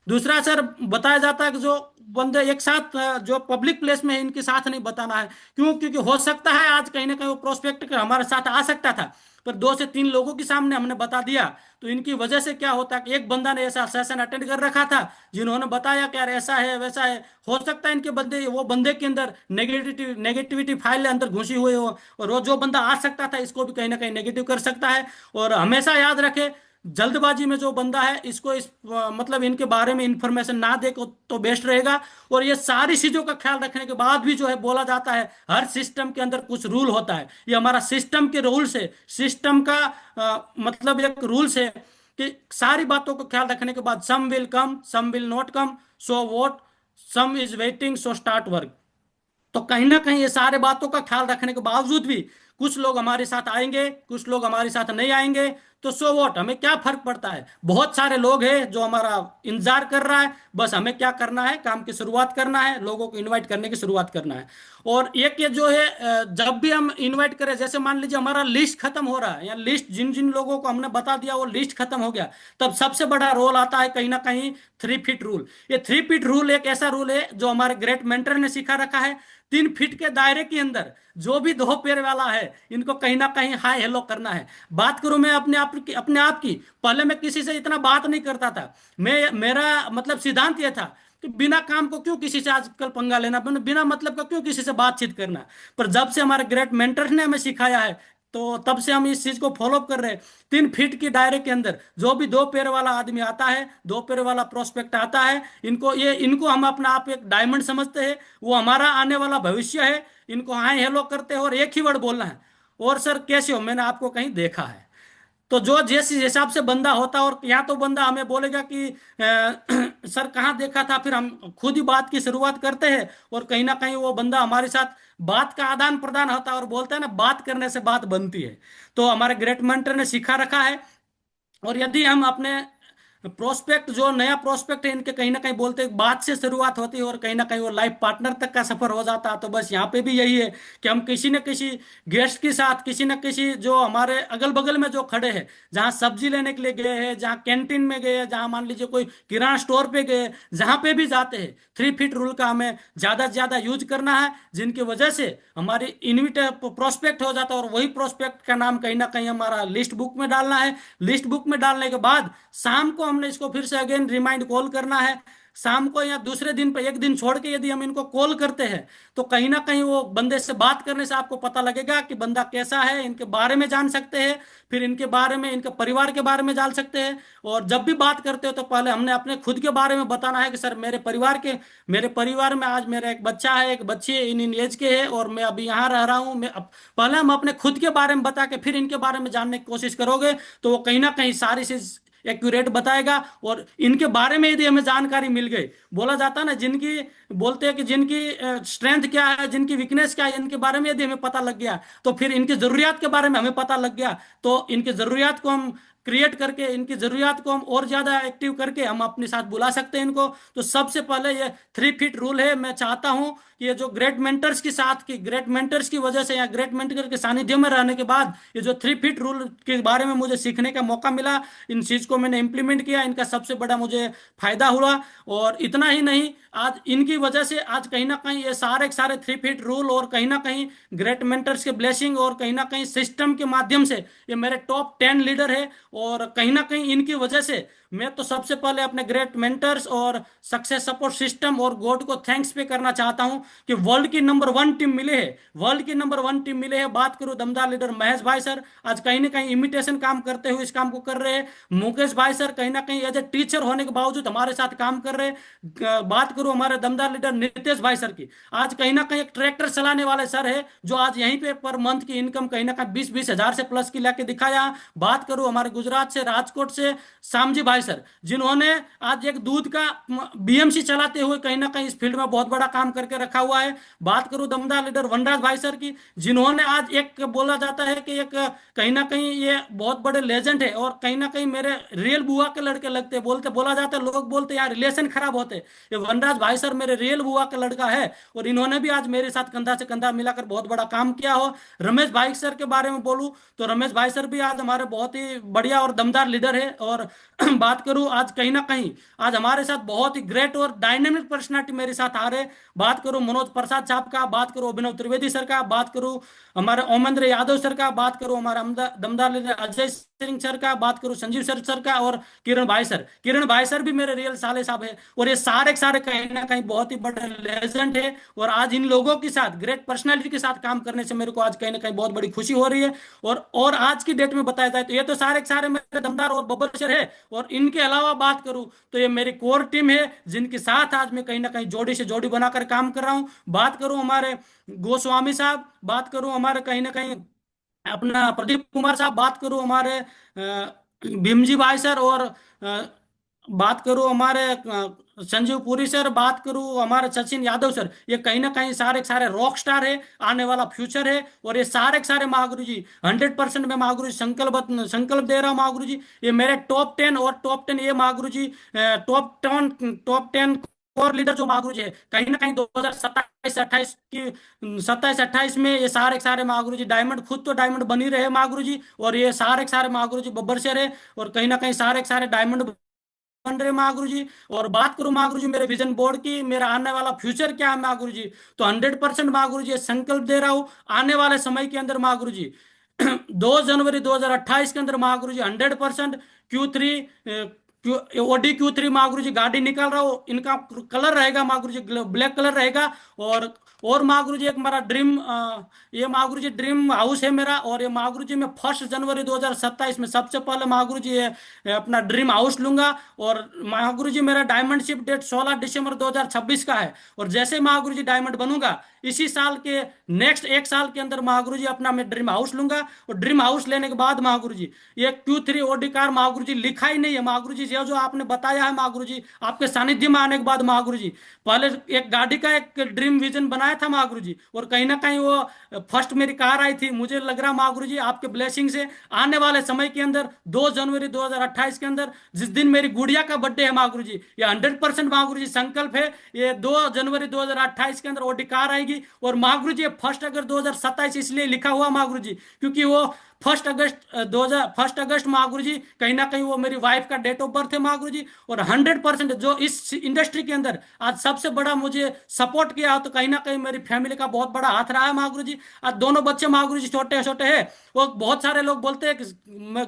दूसरा सर, बताया जाता है कि जो बंदे एक साथ जो पब्लिक प्लेस में है इनके साथ नहीं बताना है। क्यों? क्योंकि हो सकता है आज कहीं ना कहीं वो प्रोस्पेक्ट हमारे साथ आ सकता था, पर 2 से 3 लोगों के सामने हमने बता दिया तो इनकी वजह से क्या होता है कि एक बंदा ने ऐसा सेशन अटेंड कर रखा था जिन्होंने बताया कि यार ऐसा है वैसा है। हो सकता है इनके बंदे वो बंदे के अंदर नेगेटिविटी फाइल अंदर घुसी हुई हो और वो जो बंदा आ सकता था इसको भी कहीं ना कहीं नेगेटिव कर सकता है। और हमेशा याद रखे, जल्दबाजी में जो बंदा है इसको मतलब इनके बारे में इंफॉर्मेशन ना दे तो बेस्ट रहेगा। और ये सारी चीजों का ख्याल रखने के बाद भी जो है बोला जाता है हर सिस्टम के अंदर कुछ रूल होता है। ये हमारा सिस्टम के रूल्स है, सिस्टम का मतलब एक रूल्स है कि सारी बातों को ख्याल रखने के बाद some will come some will not come, so what, some is waiting so start work. तो कहीं ना कहीं ये सारे बातों का ख्याल रखने के बावजूद भी कुछ लोग हमारे साथ आएंगे, कुछ लोग हमारे साथ नहीं आएंगे। तो सो वॉट, हमें क्या फर्क पड़ता है। बहुत सारे लोग हैं जो हमारा इंतजार कर रहा है, बस हमें क्या करना है, काम की शुरुआत करना है, लोगों को इनवाइट करने की शुरुआत करना है। और एक ये जो है जब भी हम इनवाइट करें, जैसे मान लीजिए हमारा लिस्ट खत्म हो रहा है या लिस्ट जिन जिन लोगों को हमने बता दिया वो लिस्ट खत्म हो गया, तब सबसे बड़ा रोल आता है कहीं ना कहीं 3 फीट रूल। ये 3 फीट रूल एक ऐसा रूल है जो हमारे ग्रेट मेंटर ने सिखा रखा है। 3 फीट के दायरे के अंदर जो भी 2 पैर वाला है इनको कहीं ना कहीं हाय हेलो करना है। बात करूं मैं अपने आप की, पहले मैं किसी से इतना बात नहीं करता था। मेरा मतलब सिद्धांत यह था कि बिना काम को क्यों किसी से आजकल पंगा लेना, बिना मतलब का क्यों किसी से बातचीत करना। पर जब से हमारे ग्रेट मेंटर ने हमें सिखाया है तो तब से हम इस चीज को फॉलो कर रहे हैं। 3 फीट के दायरे के अंदर जो भी 2 पैर वाला आदमी आता है, 2 पैर वाला प्रोस्पेक्ट आता है, इनको हम अपना आप एक डायमंड समझते हैं। वो हमारा आने वाला भविष्य है। इनको हाय हेलो करते हैं और एक ही वर्ड बोलना है, और सर कैसे हो, मैंने आपको कहीं देखा है। तो जो जिस हिसाब से बंदा होता है, और या तो बंदा हमें बोलेगा कि सर कहाँ देखा था, फिर हम खुद ही बात की शुरुआत करते हैं और कहीं ना कहीं वो बंदा हमारे साथ बात का आदान प्रदान होता है। और बोलते हैं ना, बात करने से बात बनती है। तो हमारे ग्रेट मेंटर ने सिखा रखा है। और यदि हम अपने प्रोस्पेक्ट, जो नया प्रोस्पेक्ट है, इनके कहीं ना कहीं बोलते हैं बात से शुरुआत होती है और कहीं ना कहीं वो लाइफ पार्टनर तक का सफर हो जाता है। तो बस यहाँ पे भी यही है कि हम किसी न किसी गेस्ट के साथ, किसी न किसी जो हमारे अगल बगल में जो खड़े हैं, जहाँ सब्जी लेने के लिए गए हैं, जहाँ कैंटीन में गए हैं, जहाँ मान लीजिए कोई किराना स्टोर पे गए, जहाँ पे भी जाते हैं, 3 फीट रूल का हमें ज्यादा से ज्यादा यूज करना है। जिनकी वजह से हमारी इनविट प्रोस्पेक्ट हो जाता है और वही प्रोस्पेक्ट का नाम कहीं ना कहीं हमारा लिस्ट बुक में डालना है। लिस्ट बुक में डालने के बाद शाम को हमने इसको फिर से अगेन रिमाइंड कॉल करना है। शाम को या दूसरे दिन पर एक दिन छोड़ के यदि हम इनको कॉल करते हैं तो कहीं ना कहीं वो बंदे से बात करने से आपको पता लगेगा कि बंदा कैसा है, इनके बारे में जान सकते हैं, फिर इनके बारे में, इनके परिवार के बारे में जान सकते हैं। और जब भी बात करते हो तो पहले हमने अपने खुद के बारे में बताना है कि सर मेरे परिवार में आज मेरा एक बच्चा है, एक बच्ची है, इन इन एज के है और मैं अभी यहाँ रह रहा हूँ। पहले हम अपने खुद के बारे में बता के फिर इनके बारे में जानने की कोशिश करोगे तो वो कहीं ना कहीं सारी चीज एक्यूरेट बताएगा। और इनके बारे में यदि हमें जानकारी मिल गई, बोला जाता है ना, जिनकी बोलते हैं कि जिनकी स्ट्रेंथ क्या है, जिनकी वीकनेस क्या है, इनके बारे में यदि हमें पता लग गया तो फिर इनकी जरूरियात के बारे में हमें पता लग गया तो इनकी जरूरियात को हम क्रिएट करके इनकी जरूरियात को हम और ज्यादा एक्टिव करके हम अपने साथ बुला सकते हैं इनको। तो सबसे पहले ये 3 फीट रूल है। मैं चाहता हूं कि ये जो ग्रेट मेंटर्स की वजह से या ग्रेट मेंटर के सानिध्य में रहने के बाद ये जो 3 फीट रूल के बारे में मुझे सीखने का मौका मिला, इन चीज को मैंने इंप्लीमेंट किया, इनका सबसे बड़ा मुझे फायदा हुआ। और इतना ही नहीं, आज इनकी वजह से आज कहीं ना कहीं ये सारे के सारे 3 फीट रूल और कहीं ना कहीं ग्रेट मेंटर्स के ब्लेसिंग और कहीं ना कहीं सिस्टम के माध्यम से ये मेरे टॉप 10 लीडर है। और कहीं ना कहीं इनकी वजह से मैं तो सबसे पहले अपने ग्रेट मेंटर्स और सक्सेस सपोर्ट सिस्टम और गॉड को थैंक्स पे करना चाहता हूं कि वर्ल्ड की नंबर 1 टीम मिले है, वर्ल्ड की नंबर 1 टीम मिले है। बात करूं दमदार लीडर महेश भाई सर, आज कहीं ना कहीं इमिटेशन काम करते हुए इस काम को कर रहे हैं। मुकेश भाई सर कहीं ना कहीं एज ए टीचर होने के बावजूद हमारे साथ काम कर रहे हैं। बात करूं हमारे दमदार लीडर नितेश भाई सर की, आज कहीं ना कहीं एक ट्रैक्टर चलाने वाले सर है जो आज यहीं पे पर मंथ की इनकम कहीं ना कहीं 20-20 हजार से प्लस की लाके दिखाया। बात करूं हमारे गुजरात से राजकोट से श्यामजी भाई सर, जिन्होंने आज एक दूध का बीएमसी चलाते हुए कहीं ना कहीं इस फील्ड में बहुत बड़ा काम करके रखा हुआ है। बात करूं दमदार लीडर वनराज भाई सर की, जिन्होंने आज एक बोला जाता है कि एक कहीं ना कहीं ये बहुत बड़े लेजेंड है और कहीं ना कहीं मेरे रियल बुआ के लड़के लगते हैं। बोलते बोला जाता है, लोग बोलते हैं यार रिलेशन खराब होते, ये वनराज भाई सर मेरे रियल बुआ का लड़का है और इन्होंने भी आज मेरे साथ कंधा से कंधा मिलाकर बहुत बड़ा काम किया हो। रमेश भाई सर के बारे में बोलूं तो रमेश भाई सर भी आज हमारे बहुत ही बढ़िया और दमदार लीडर है। और बात करूं आज कहीं ना कहीं आज हमारे साथ बहुत ही ग्रेट और डायनेमिक पर्सनालिटी मेरे साथ आ रहे। बात करूं मनोज प्रसाद साहब का, बात करूं अभिनव त्रिवेदी सर का, बात करूं हमारे ओमेंद्र यादव सर का, बात करूं हमारे दमदार लीडर अजय सिंह सर का, बात करूं संजीव सर का और किरण भाई सर भी मेरे रियल साले साहब है। और ये सारे के सारे कहीं ना कहीं बहुत ही बड़े लेजेंड है। और आज इन लोगों के साथ ग्रेट पर्सनालिटी के साथ काम करने से मेरे को आज कहीं ना कहीं बहुत बड़ी खुशी हो रही है। और आज की डेट में बताया जाए तो ये तो सारे के सारे मेरे दमदार और बब्बर सर है। और इनके अलावा बात करूं तो ये मेरी कोर टीम है जिनके साथ आज मैं कहीं ना कहीं जोड़ी से जोड़ी बनाकर काम कर रहा हूं। बात करूं हमारे गोस्वामी साहब, बात करूं हमारे कहीं ना कहीं अपना प्रदीप कुमार साहब, बात करूं हमारे भीमजी भाई सर और बात करूं हमारे संजीव पुरी सर, बात करूं हमारे सचिन यादव सर, ये कहीं ना कहीं सारे के सारे रॉक स्टार है, आने वाला फ्यूचर है। और ये सारे के सारे महागुरु जी 100% में महागुरु जी संकल्प दे रहा हूं महागुरु जी, ये मेरे टॉप 10 और टॉप 10 ये महागुरु जी टॉप 10 कोर लीडर जो महागुरु जी है कहीं ना कहीं 2027-28 में ये सारे के सारे महागुरु जी डायमंड, खुद तो डायमंड बनी रहे महागुरु जी और ये सारे के सारे महागुरु जी बब्बर शेर है और कहीं ना कहीं सारे के सारे डायमंड बन रहे महागुरु जी। और बात करूं महागुरु जी मेरे विजन बोर्ड की, मेरा आने वाला फ्यूचर क्या है महागुरु जी, तो 100% महागुरु जी ये संकल्प दे रहा हूं आने वाले समय के अंदर महागुरु जी 2 जनवरी 2028 के अंदर महागुरु जी 100% Q3 OD Q3 महागुरु जी गाड़ी निकाल रहा हूँ। इनका कलर रहेगा महागुरु जी ब्लैक कलर रहेगा। और महागुरु जी एक हमारा ड्रीम, ये महागुरु जी ड्रीम हाउस है मेरा। और ये महागुरु जी मैं 1 जनवरी 2027 में सबसे पहले महागुरु जी ये अपना ड्रीम हाउस लूंगा। और महागुरु जी मेरा डायमंड शिप डेट 16 दिसंबर 2026 का है। और जैसे महागुरु जी डायमंड बनूंगा इसी साल के नेक्स्ट 1 साल के अंदर महागुरु जी अपना मैं ड्रीम हाउस लूंगा। और ड्रीम हाउस लेने के बाद महागुरु जी ये Q3 OD कार महागुरु जी लिखा ही नहीं है महागुरु जी, जो जो आपने बताया है महागुरु जी आपके सानिध्य में आने के बाद महागुरु जी, पहले एक गाड़ी का एक ड्रीम विजन बनाया था महागुरु जी और कहीं ना कहीं वो फर्स्ट मेरी कार आई थी। मुझे लग रहा महागुरु जी आपके ब्लेसिंग से आने वाले समय के अंदर 2 जनवरी 2028 के अंदर जिस दिन मेरी गुड़िया का बर्थडे है महागुरु जी, ये 100% महागुरु जी संकल्प है, ये 2 जनवरी 2028 के अंदर ओडी कार आएगी। और महागुरु जी 1 अगस्त 2027 इसलिए लिखा हुआ महागुरु जी क्योंकि वो 1 अगस्त महागुरु जी कहीं ना कहीं वो मेरी वाइफ का डेट ऑफ बर्थ है महागुरु जी। और 100% जो इस इंडस्ट्री के अंदर आज सबसे बड़ा मुझे सपोर्ट किया हो तो कहीं ना कहीं मेरी फैमिली का बहुत बड़ा हाथ रहा है महागुरु जी। आज दोनों बच्चे महागुरु जी छोटे छोटे हैं। वो बहुत सारे लोग बोलते हैं कि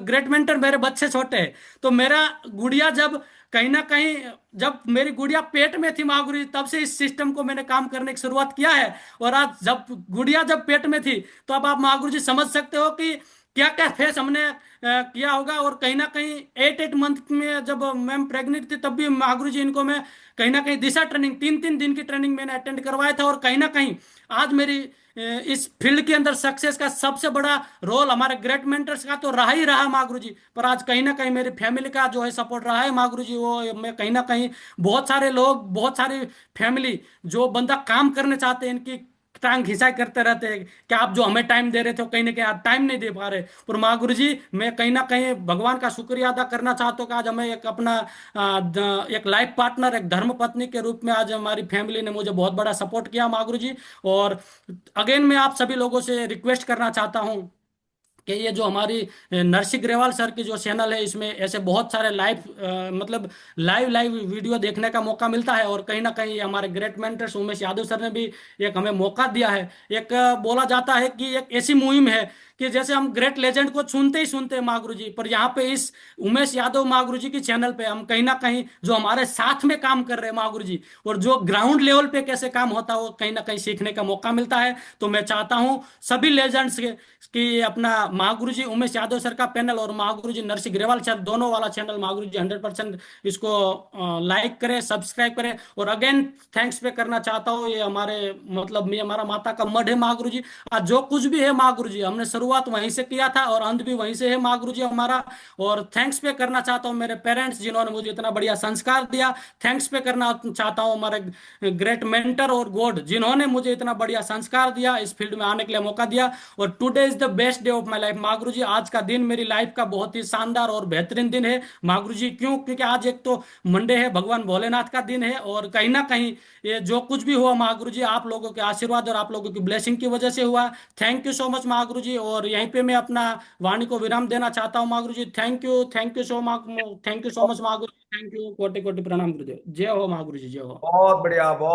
ग्रेट मेंटर मेरे बच्चे छोटे हैं, तो मेरा गुड़िया जब कहीं ना कहीं जब मेरी गुड़िया पेट में थी महागुरु जी तब से इस सिस्टम को मैंने काम करने की शुरुआत किया है। और आज जब गुड़िया जब पेट में थी तो अब आप महागुरु जी समझ सकते हो कि क्या क्या फेस हमने किया होगा। और कहीं ना कहीं 8 मंथ में जब मैम प्रेग्नेंट थी तब भी महागुरु जी इनको मैं कहीं ना कहीं दिशा ट्रेनिंग 3-3 दिन की ट्रेनिंग मैंने अटेंड करवाया था। और कहीं ना कहीं आज मेरी इस फील्ड के अंदर सक्सेस का सबसे बड़ा रोल हमारे ग्रेट मेंटर्स का तो रहा ही रहा महागुरु जी, पर आज कहीं ना कहीं मेरी फैमिली का जो है सपोर्ट रहा है महागुरु जी। वो मैं कहीं ना कहीं बहुत सारे लोग, बहुत सारी फैमिली जो बंदा काम करने चाहते हैं इनकी टांग खिंचाई करते रहते हैं कि आप जो हमें टाइम दे रहे थे वो कहीं ना कहीं आप टाइम नहीं दे पा रहे। पर माँ गुरु जी, मैं कहीं ना कहीं भगवान का शुक्रिया अदा करना चाहता हूँ कि आज हमें एक अपना एक लाइफ पार्टनर, एक धर्म पत्नी के रूप में आज हमारी फैमिली ने मुझे बहुत बड़ा सपोर्ट किया माँ गुरु जी। और अगेन मैं आप सभी लोगों से रिक्वेस्ट करना चाहता हूँ कि ये जो हमारी नरसिंह ग्रेवाल सर की जो चैनल है, इसमें ऐसे बहुत सारे लाइव मतलब लाइव लाइव वीडियो देखने का मौका मिलता है। और कहीं ना कहीं हमारे great mentors Umesh Yadav sir ने भी एक हमें मौका दिया है। एक बोला जाता है कि एक ऐसी मुहिम है कि जैसे हम ग्रेट लेजेंड को सुनते ही सुनते हैं माँ गुरु जी, पर यहाँ पे इस उमेश यादव माँ गुरु जी की चैनल पे हम कहीं ना कहीं जो हमारे साथ में काम कर रहे हैं माँ गुरु जी, और जो ग्राउंड लेवल पे कैसे काम होता है वो कहीं ना कहीं सीखने का मौका मिलता है। तो मैं चाहता हूँ सभी लेजेंड्स के कि अपना महागुरु जी उमेश यादव सर का पैनल और महागुरु जी नरसिंह ग्रेवाल सर दोनों वाला चैनल महागुरु जी 100% इसको लाइक करें, सब्सक्राइब करें। और अगेन थैंक्स पे करना चाहता हूँ, ये हमारे मतलब ये हमारा माता का मठ है महागुरु जी। आज जो कुछ भी है महागुरु जी, हमने शुरुआत वहीं से किया था और अंत भी वहीं से है महागुरु जी हमारा। और थैंक्स पे करना चाहता हूँ मेरे पेरेंट्स जिन्होंने मुझे इतना बढ़िया संस्कार दिया। थैंक्स पे करना चाहता हूँ हमारे ग्रेट मेंटर और गॉड जिन्होंने मुझे इतना बढ़िया संस्कार दिया, इस फील्ड में आने के लिए मौका दिया। और today is the best day of my life Mahaguru ji, आज का दिन मेरी लाइफ का बहुत ही शानदार और बेहतरीन दिन है महागुरु जी। क्यों? क्योंकि आज एक तो मंडे है, भगवान भोलेनाथ का दिन है, और कहीं ना कहीं ये जो कुछ भी हुआ महागुरु जी आप लोगों के आशीर्वाद और आप लोगों की ब्लेसिंग की वजह से हुआ। Thank you so much Mahaguru ji. और यहीं पे मैं अपना वाणी को विराम देना चाहता हूँ Mahaguru ji. Thank you so much, thank you so much Mahaguru ji. Thank you, कोटि कोटि प्रणाम गुरुदेव। जय हो महागुरु जी, जय हो। बहुत बढ़िया, बहुत